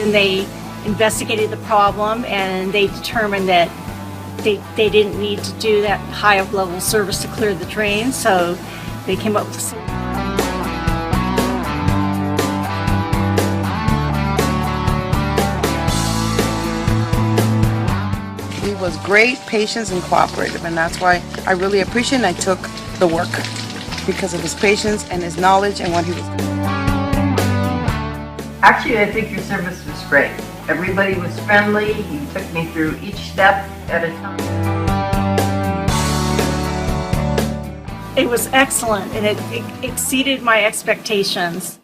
and they investigated the problem, and they determined that they didn't need to do that high level service to clear the drain, so they came up with a solution. He was great, patient, and cooperative, and that's why I really appreciate and I took the work because of his patience and his knowledge and what he was doing. Actually, I think your service was great. Everybody was friendly. You took me through each step at a time. It was excellent, and it exceeded my expectations.